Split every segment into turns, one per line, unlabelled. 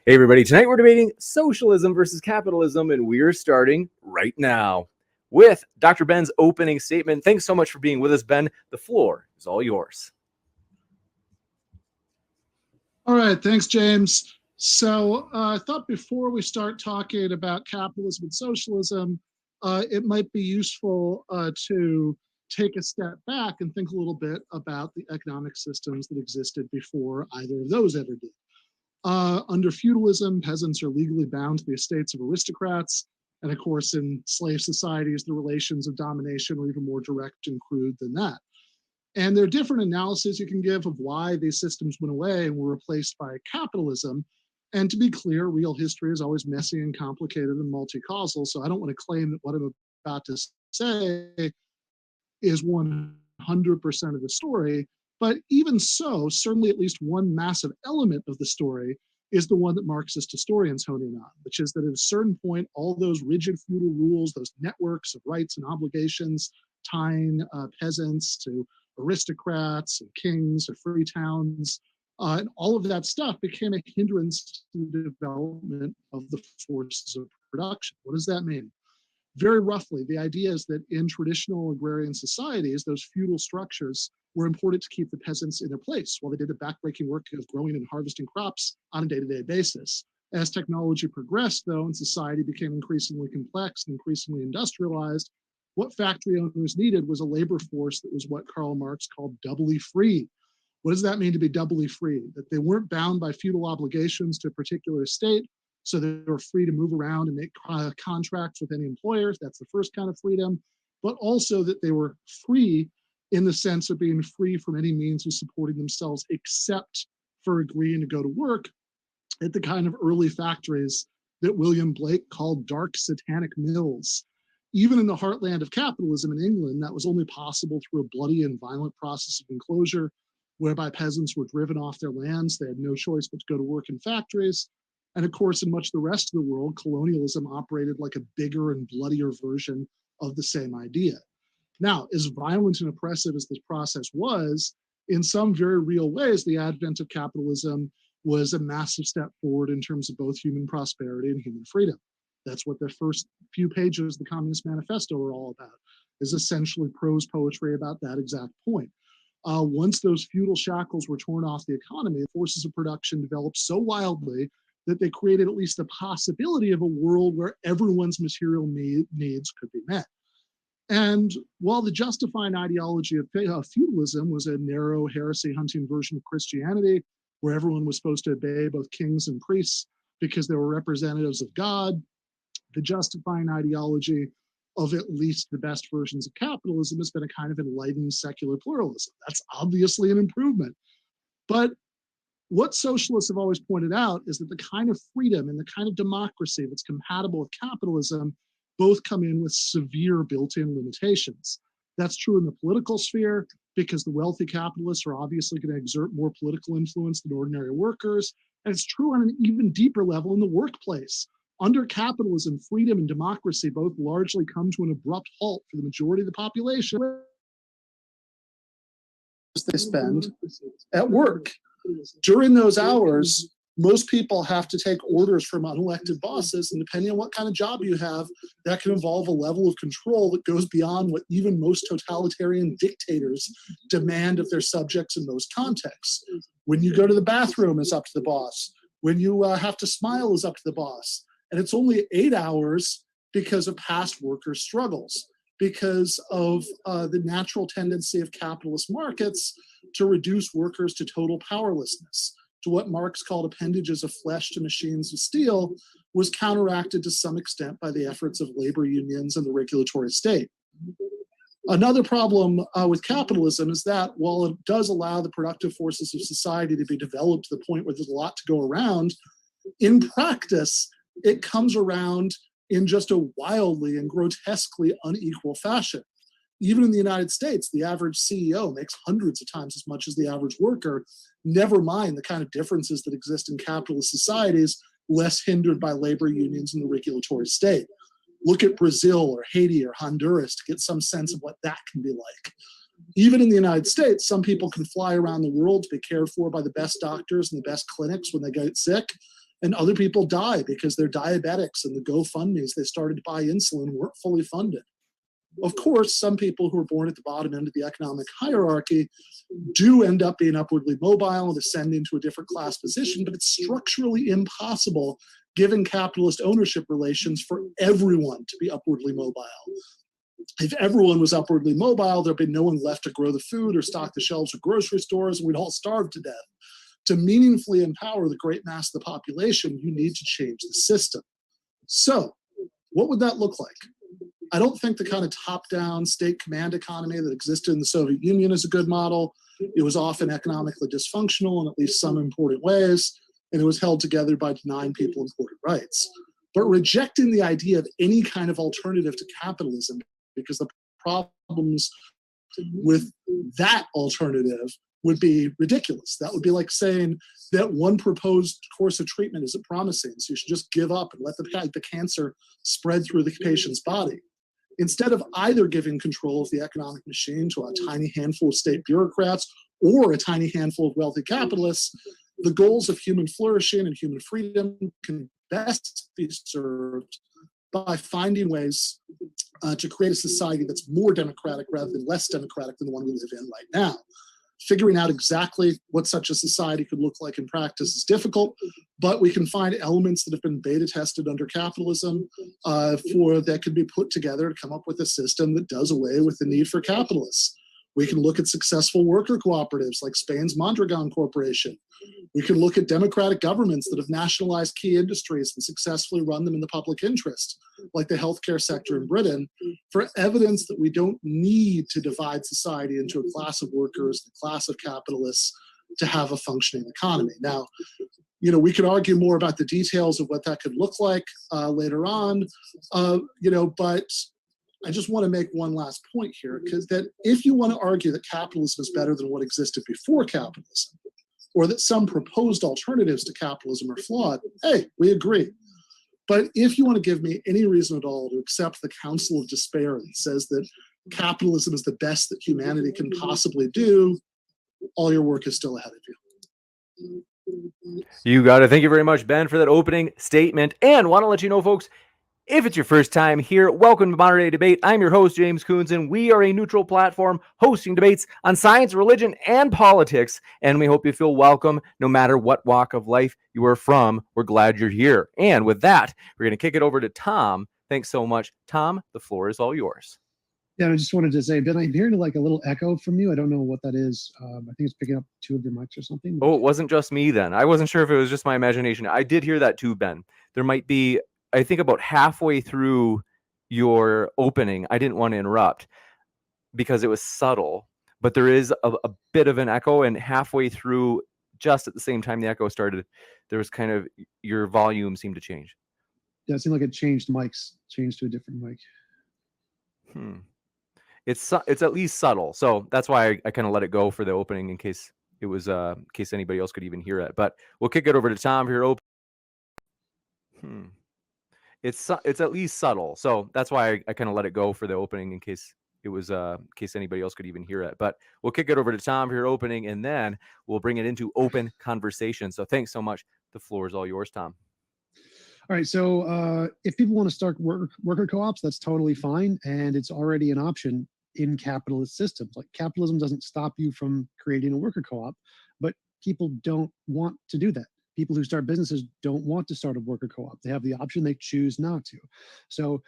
Hey everybody, tonight we're debating socialism versus capitalism, and we're starting right now with Dr. Ben's opening statement. Thanks so much for being with us, Ben. The floor is all yours.
All right, thanks, James. So I thought before we start talking about capitalism and socialism, it might be useful to take a step back and think a little bit about the economic systems that existed before either of those ever did. Under feudalism, peasants are legally bound to the estates of aristocrats. And of course, in slave societies, the relations of domination were even more direct and crude than that. And there are different analyses you can give of why these systems went away and were replaced by capitalism. And to be clear, real history is always messy and complicated and multi-causal. So I don't want to claim that what I'm about to say is 100% of the story. But even so, certainly at least one massive element of the story is the one that Marxist historians hone in on, which is that at a certain point, all those rigid feudal rules, those networks of rights and obligations, tying peasants to aristocrats and kings or free towns, and all of that stuff became a hindrance to the development of the forces of production. What does that mean? Very roughly, the idea is that in traditional agrarian societies, those feudal structures were important to keep the peasants in their place while they did the backbreaking work of growing and harvesting crops on a day-to-day basis. As technology progressed, though, and society became increasingly complex and increasingly industrialized, what factory owners needed was a labor force that was what Karl Marx called doubly free. What does that mean to be doubly free? That they weren't bound by feudal obligations to a particular estate, so they were free to move around and make contracts with any employers. That's the first kind of freedom. But also that they were free in the sense of being free from any means of supporting themselves except for agreeing to go to work at the kind of early factories that William Blake called dark satanic mills. Even in the heartland of capitalism in England, that was only possible through a bloody and violent process of enclosure, whereby peasants were driven off their lands. They had no choice but to go to work in factories. And of course, in much of the rest of the world, colonialism operated like a bigger and bloodier version of the same idea. Now, as violent and oppressive as this process was, in some very real ways, the advent of capitalism was a massive step forward in terms of both human prosperity and human freedom. That's what the first few pages of the Communist Manifesto are all about, is essentially prose poetry about that exact point. Once those feudal shackles were torn off the economy, the forces of production developed so wildly that they created at least the possibility of a world where everyone's material needs could be met. And while the justifying ideology of feudalism was a narrow heresy-hunting version of Christianity, where everyone was supposed to obey both kings and priests because they were representatives of God, the justifying ideology of at least the best versions of capitalism has been a kind of enlightened secular pluralism. That's obviously an improvement. But what socialists have always pointed out is that the kind of freedom and the kind of democracy that's compatible with capitalism both come in with severe built-in limitations. That's true in the political sphere because the wealthy capitalists are obviously going to exert more political influence than ordinary workers. And it's true on an even deeper level in the workplace. Under capitalism, freedom and democracy both largely come to an abrupt halt for the majority of the population. They spend at work. During those hours, most people have to take orders from unelected bosses, and depending on what kind of job you have, that can involve a level of control that goes beyond what even most totalitarian dictators demand of their subjects in most contexts. When you go to the bathroom, it's up to the boss. When you have to smile, is up to the boss. And it's only 8 hours because of past workers' struggles, because of the natural tendency of capitalist markets to reduce workers to total powerlessness, to what Marx called appendages of flesh to machines of steel, was counteracted to some extent by the efforts of labor unions and the regulatory state. Another problem with capitalism is that while it does allow the productive forces of society to be developed to the point where there's a lot to go around, in practice, it comes around in just a wildly and grotesquely unequal fashion. Even in the United States, the average CEO makes hundreds of times as much as the average worker, never mind the kind of differences that exist in capitalist societies, less hindered by labor unions and the regulatory state. Look at Brazil or Haiti or Honduras to get some sense of what that can be like. Even in the United States, some people can fly around the world to be cared for by the best doctors and the best clinics when they get sick. And other people die because they're diabetics and the GoFundMes they started to buy insulin weren't fully funded. Of course, some people who are born at the bottom end of the economic hierarchy do end up being upwardly mobile and ascend into a different class position, but it's structurally impossible, given capitalist ownership relations, for everyone to be upwardly mobile. If everyone was upwardly mobile, there'd be no one left to grow the food or stock the shelves of grocery stores, and we'd all starve to death. To meaningfully empower the great mass of the population, you need to change the system. So, what would that look like? I don't think the kind of top-down state command economy that existed in the Soviet Union is a good model. It was often economically dysfunctional in at least some important ways, and it was held together by denying people important rights. But rejecting the idea of any kind of alternative to capitalism, because the problems with that alternative would be ridiculous. That would be like saying that one proposed course of treatment isn't promising, so you should just give up and let the cancer spread through the patient's body. Instead of either giving control of the economic machine to a tiny handful of state bureaucrats or a tiny handful of wealthy capitalists, the goals of human flourishing and human freedom can best be served by finding ways to create a society that's more democratic rather than less democratic than the one we live in right now. Figuring out exactly what such a society could look like in practice is difficult, but we can find elements that have been beta tested under capitalism that could be put together to come up with a system that does away with the need for capitalists. We can look at successful worker cooperatives like Spain's Mondragon Corporation. We can look at democratic governments that have nationalized key industries and successfully run them in the public interest, like the healthcare sector in Britain, for evidence that we don't need to divide society into a class of workers, the class of capitalists, to have a functioning economy. Now, we could argue more about the details of what that could look like later on, but I just want to make one last point here, because that if you want to argue that capitalism is better than what existed before capitalism, or that some proposed alternatives to capitalism are flawed, hey, we agree. But if you want to give me any reason at all to accept the counsel of despair that says that capitalism is the best that humanity can possibly do, all your work is still ahead of you.
You got it. Thank you very much, Ben, for that opening statement. And want to let you know, folks, if it's your first time here, welcome to Modern Day Debate. I'm your host, James Coons, and we are a neutral platform hosting debates on science, religion, and politics. And we hope you feel welcome no matter what walk of life you are from. We're glad you're here. And with that, we're going to kick it over to Tom. Thanks so much. Tom, the floor is all yours.
Yeah, I just wanted to say, Ben, I'm hearing like a little echo from you. I don't know what that is. I think it's picking up two of your mics or something.
Oh, it wasn't just me then. I wasn't sure if it was just my imagination. I did hear that too, Ben. There might be, I think about halfway through your opening, I didn't want to interrupt because it was subtle, but there is a bit of an echo, and halfway through, just at the same time the echo started, there was kind of, your volume seemed to change.
Yeah, it seemed like it changed mics, changed to a different mic.
It's at least subtle, so that's why I kind of let it go for the opening in case it was in case anybody else could even hear it. But we'll kick it over to Tom for your open. It's at least subtle, so that's why I kind of let it go for the opening in case it was in case anybody else could even hear it. But we'll kick it over to Tom for your opening, and then we'll bring it into open conversation. So thanks so much. The floor is all yours, Tom.
All right, so if people want to start worker co-ops, that's totally fine, and it's already an option in capitalist systems. Like, capitalism doesn't stop you from creating a worker co-op, but people don't want to do that. People who start businesses don't want to start a worker co-op. They have the option, they choose not to. So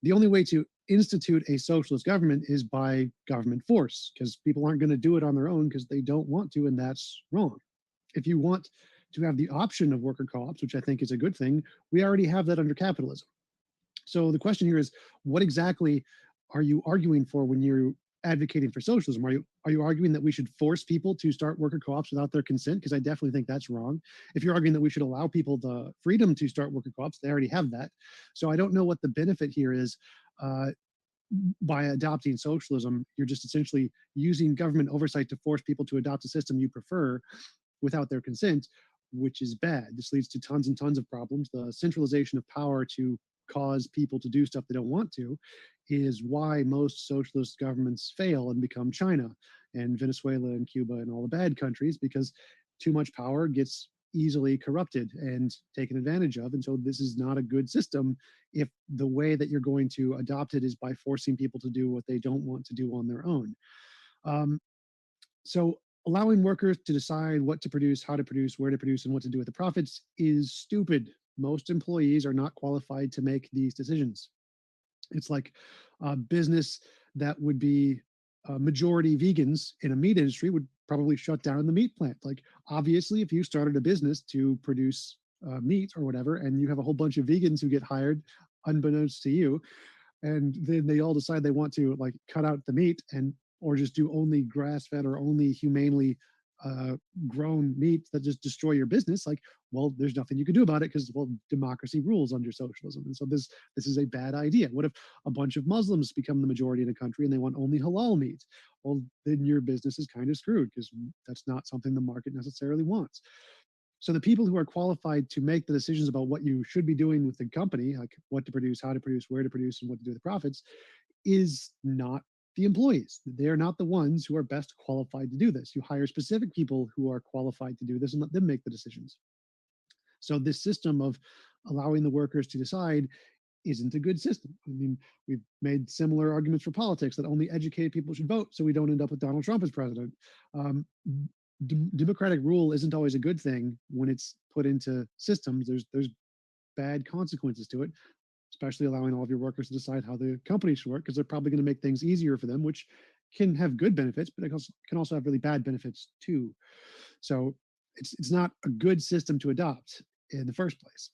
the only way to institute a socialist government is by government force, because people aren't going to do it on their own because they don't want to, and that's wrong. If you want to have the option of worker co-ops, which I think is a good thing, we already have that under capitalism. So the question here is, what exactly are you arguing for when you're advocating for socialism? Are you arguing that we should force people to start worker co-ops without their consent? Because I definitely think that's wrong. If you're arguing that we should allow people the freedom to start worker co-ops, they already have that. So I don't know what the benefit here is. By adopting socialism, you're just essentially using government oversight to force people to adopt a system you prefer without their consent, which is bad. This leads to tons and tons of problems. The centralization of power to cause people to do stuff they don't want to is why most socialist governments fail and become China and Venezuela and Cuba and all the bad countries, because too much power gets easily corrupted and taken advantage of. And so this is not a good system if the way that you're going to adopt it is by forcing people to do what they don't want to do on their own. So allowing workers to decide what to produce, how to produce, where to produce, and what to do with the profits is stupid. Most employees are not qualified to make these decisions. It's like a business that would be majority vegans in a meat industry would probably shut down the meat plant. Like, obviously, if you started a business to produce meat or whatever, and you have a whole bunch of vegans who get hired unbeknownst to you, and then they all decide they want to like cut out the meat and or just do only grass-fed or only humanely grown meat that just destroy your business, like, well, there's nothing you can do about it because, well, democracy rules under socialism. And so this is a bad idea. What if a bunch of Muslims become the majority in a country and they want only halal meat? Well, then your business is kind of screwed because that's not something the market necessarily wants. So the people who are qualified to make the decisions about what you should be doing with the company, like what to produce, how to produce, where to produce, and what to do with the profits, is not the employees. They're not the ones who are best qualified to do this. You hire specific people who are qualified to do this and let them make the decisions. So this system of allowing the workers to decide isn't a good system. I mean, we've made similar arguments for politics that only educated people should vote so we don't end up with Donald Trump as president. Democratic rule isn't always a good thing when it's put into systems. There's bad consequences to it, especially allowing all of your workers to decide how the company should work, because they're probably going to make things easier for them, which can have good benefits, but it can also have really bad benefits too. So it's not a good system to adopt in the first place.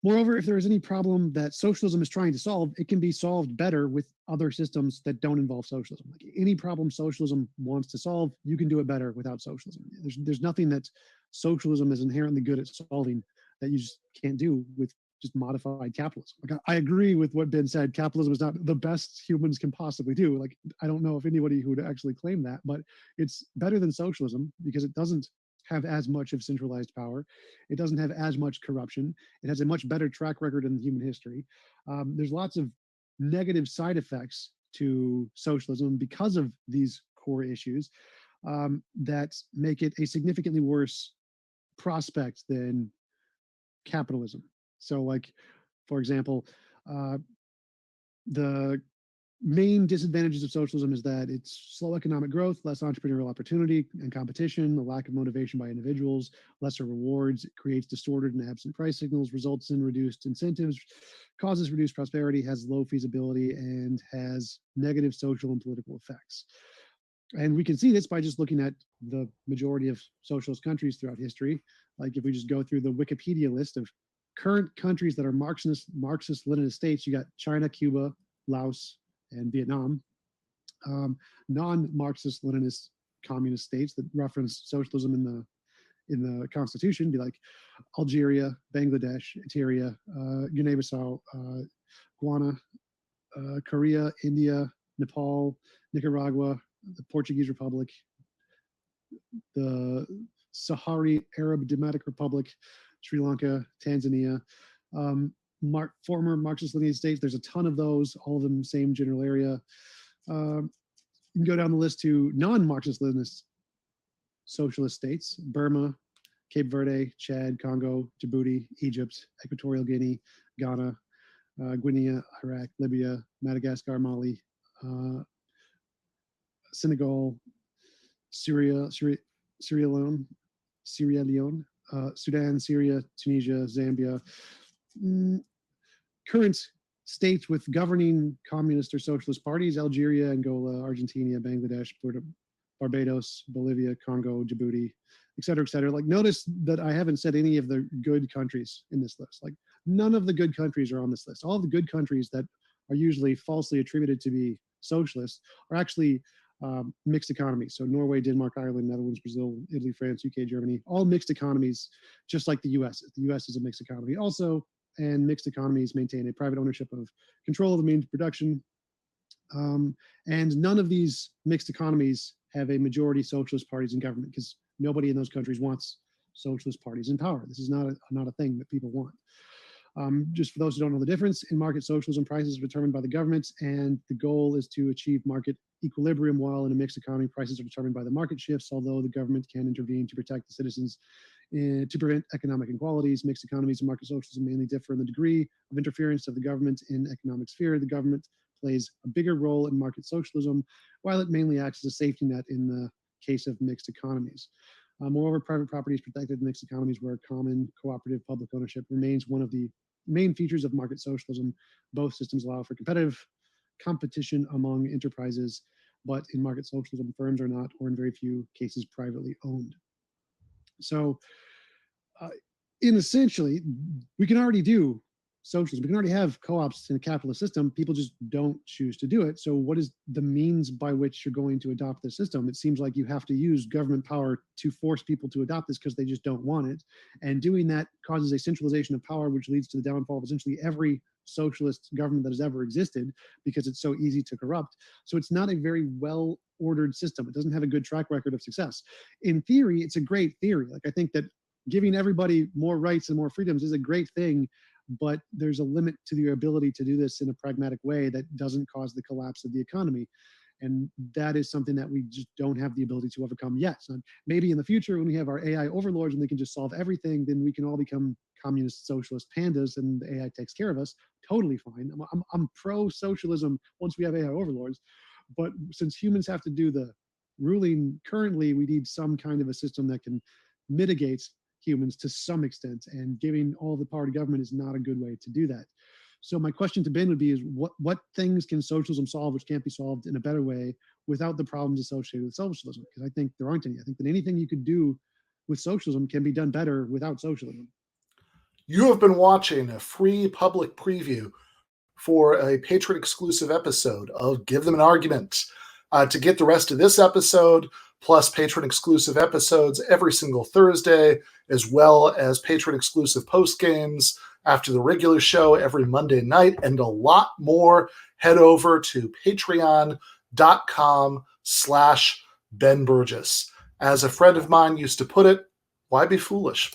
Moreover, if there is any problem that socialism is trying to solve, it can be solved better with other systems that don't involve socialism. Like any problem socialism wants to solve, you can do it better without socialism. There's nothing that socialism is inherently good at solving that you just can't do with just modified capitalism. Like I agree with what Ben said. Capitalism is not the best humans can possibly do. Like, I don't know if anybody who would actually claim that, but it's better than socialism because it doesn't have as much of centralized power. It doesn't have as much corruption. It has a much better track record in human history. There's lots of negative side effects to socialism because of these core issues that make it a significantly worse prospect than capitalism. So, like, for example, the main disadvantages of socialism is that it's slow economic growth, less entrepreneurial opportunity and competition, the lack of motivation by individuals, lesser rewards, it creates distorted and absent price signals, results in reduced incentives, causes reduced prosperity, has low feasibility, and has negative social and political effects. And we can see this by just looking at the majority of socialist countries throughout history. Like, if we just go through the Wikipedia list of current countries that are Marxist-Leninist states, you got China, Cuba, Laos, and Vietnam. Non-Marxist-Leninist communist states that reference socialism in the constitution be like Algeria, Bangladesh, Eritrea, Guinea-Bissau, Guyana, Korea, India, Nepal, Nicaragua, the Portuguese Republic, the Sahrawi Arab Democratic Republic, Sri Lanka, Tanzania, former Marxist-Leninist states. There's a ton of those, all of them same general area. You can go down the list to non-Marxist-Leninist socialist states: Burma, Cape Verde, Chad, Congo, Djibouti, Egypt, Equatorial Guinea, Ghana, Guinea, Iraq, Libya, Madagascar, Mali, Senegal, Sierra Leone, Sudan, Syria, Tunisia, Zambia. Current states with governing communist or socialist parties: Algeria, Angola, Argentina, Bangladesh, Barbados, Bolivia, Congo, Djibouti, et cetera, et cetera. Like, notice that I haven't said any of the good countries in this list. Like, none of the good countries are on this list. All of the good countries that are usually falsely attributed to be socialist are actually mixed economies. So Norway, Denmark, Ireland, Netherlands, Brazil, Italy, France, UK, Germany, all mixed economies, just like the US is. The US is a mixed economy also, and mixed economies maintain a private ownership of control of the means of production. And none of these mixed economies have a majority socialist parties in government, because nobody in those countries wants socialist parties in power. This is not a thing that people want. Just for those who don't know the difference, in market socialism, prices are determined by the government, and the goal is to achieve market equilibrium, while in a mixed economy, prices are determined by the market shifts, although the government can intervene to protect the citizens to prevent economic inequalities. Mixed economies and market socialism mainly differ in the degree of interference of the government in economic sphere. The government plays a bigger role in market socialism, while it mainly acts as a safety net in the case of mixed economies. Moreover, private property is protected in mixed economies where common cooperative public ownership remains one of the main features of market socialism. Both systems allow for competitive competition among enterprises, but in market socialism, firms are not, or in very few cases, privately owned. So, in essentially, we can already do socialism. We can already have co-ops in a capitalist system. People just don't choose to do it. So what is the means by which you're going to adopt the system? It seems like you have to use government power to force people to adopt this because they just don't want it. And doing that causes a centralization of power, which leads to the downfall of essentially every socialist government that has ever existed, because it's so easy to corrupt. So it's not a very well-ordered system. It doesn't have a good track record of success. In theory, it's a great theory. Like, I think that giving everybody more rights and more freedoms is a great thing, but there's a limit to your ability to do this in a pragmatic way that doesn't cause the collapse of the economy. And that is something that we just don't have the ability to overcome yet. So maybe in the future, when we have our AI overlords and they can just solve everything, then we can all become communist socialist pandas and the AI takes care of us. Totally fine. I'm pro-socialism once we have AI overlords. But since humans have to do the ruling currently, we need some kind of a system that can mitigate humans to some extent, and giving all the power to government is not a good way to do that. So my question to Ben would be is what things can socialism solve which can't be solved in a better way without the problems associated with socialism? Because I think there aren't any. I think that anything you could do with socialism can be done better without socialism.
You have been watching a free public preview for a patron exclusive episode of Give Them an Argument. To get the rest of this episode, plus patron exclusive episodes every single Thursday, as well as patron exclusive post games after the regular show every Monday night, and a lot more, head over to patreon.com/Ben Burgis. As a friend of mine used to put it, why be foolish?